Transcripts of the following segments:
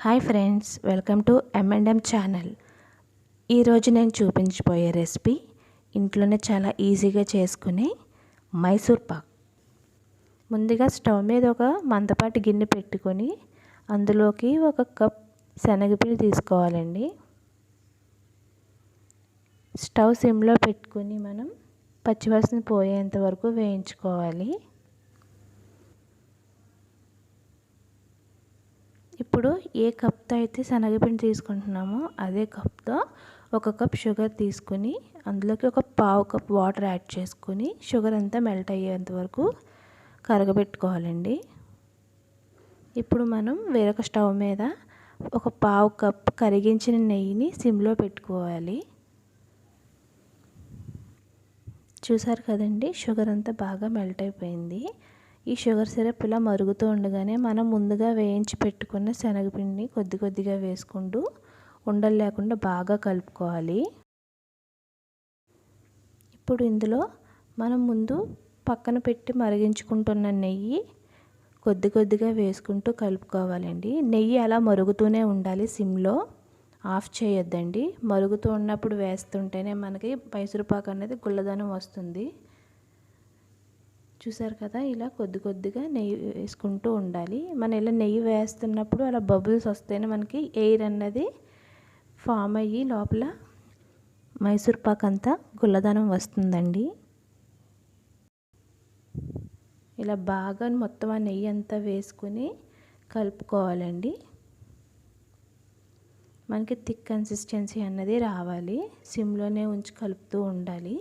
Hi friends, welcome to M&M channel. ఈరోజు నేను చూపించబోయే రెసిపీ ఇంట్లోనే చాలా ఈజీగా చేసుకునే మైసూర్ పాక్. ముందుగా స్టవ్ మీద ఒక మందపాటి గిన్నె పెట్టుకొని అందులోకి 1 కప్ శనగపిండి తీసుకోవాలండి. స్టవ్ సిమ్లో పెట్టుకొని మనం పచ్చివాసన పోయేంత వరకు వేయించుకోవాలి. ఇప్పుడు ఏ కప్తో అయితే శనగపిండి తీసుకుంటున్నామో అదే కప్తో 1 కప్ షుగర్ తీసుకుని అందులోకి 1/4 కప్ వాటర్ యాడ్ చేసుకుని షుగర్ అంతా మెల్ట్ అయ్యేంత వరకు కరగబెట్టుకోవాలండి. ఇప్పుడు మనం వేరొక స్టవ్ మీద 1/4 కప్ కరిగించిన నెయ్యిని సిమ్లో పెట్టుకోవాలి. చూసారు కదండి, షుగర్ అంతా బాగా మెల్ట్ అయిపోయింది. ఈ షుగర్ సిరప్ ఇలా మరుగుతూ ఉండగానే మనం ముందుగా వేయించి పెట్టుకున్న శనగపిండిని కొద్ది కొద్దిగా వేసుకుంటూ ఉండలు లేకుండా బాగా కలుపుకోవాలి. ఇప్పుడు ఇందులో మనం ముందు పక్కన పెట్టి మరిగించుకుంటున్న నెయ్యి కొద్ది కొద్దిగా వేసుకుంటూ కలుపుకోవాలండి. నెయ్యి అలా మరుగుతూనే ఉండాలి, సిమ్లో ఆఫ్ చేయొద్దండి. మరుగుతూ ఉన్నప్పుడు వేస్తుంటేనే మనకి మైసూర్ పాక్ అనేది గుల్లదనం వస్తుంది. చూసారు కదా, ఇలా కొద్ది కొద్దిగా నెయ్యి వేసుకుంటూ ఉండాలి. మనం ఇలా నెయ్యి వేస్తున్నప్పుడు అలా బబుల్స్ వస్తేనే మనకి ఎయిర్ అన్నది ఫామ్ అయ్యి లోపల మైసూర్ పాక్ అంతా గుల్లదనం వస్తుందండి. ఇలా బాగా మొత్తం ఆ నెయ్యి అంతా వేసుకుని కలుపుకోవాలండి. మనకి థిక్ కన్సిస్టెన్సీ అన్నది రావాలి. సిమ్లోనే ఉంచి కలుపుతూ ఉండాలి.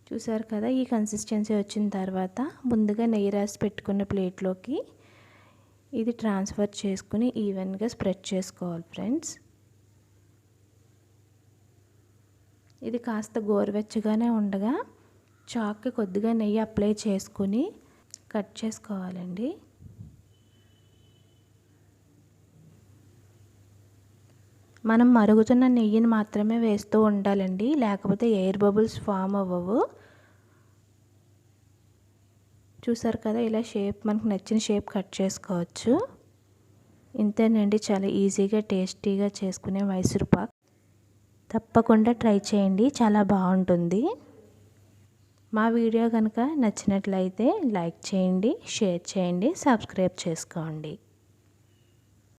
చూసారు కదా, ఈ కన్సిస్టెన్సీ వచ్చిన తర్వాత ముందుగా నెయ్యి రాసి పెట్టుకున్న ప్లేట్లోకి ఇది ట్రాన్స్ఫర్ చేసుకుని ఈవెన్గా స్ప్రెడ్ చేసుకోవాలి ఫ్రెండ్స్. ఇది కాస్త గోరువెచ్చగానే ఉండగా చాక్కి కొద్దిగా నెయ్యి అప్లై చేసుకుని కట్ చేసుకోవాలండి. మనం మరుగుతున్న నెయ్యిని మాత్రమే వేస్తూ ఉండాలండి, లేకపోతే ఎయిర్ బబుల్స్ ఫామ్ అవ్వవు. చూసారు కదా, ఇలా షేప్ మనకు నచ్చిన షేప్ కట్ చేసుకోవచ్చు. ఇంతేనండి, చాలా ఈజీగా టేస్టీగా చేసుకునే మైసూర్ పాక్. తప్పకుండా ట్రై చేయండి, చాలా బాగుంటుంది. మా వీడియో కనుక నచ్చినట్లయితే లైక్ చేయండి, షేర్ చేయండి, సబ్స్క్రైబ్ చేసుకోండి.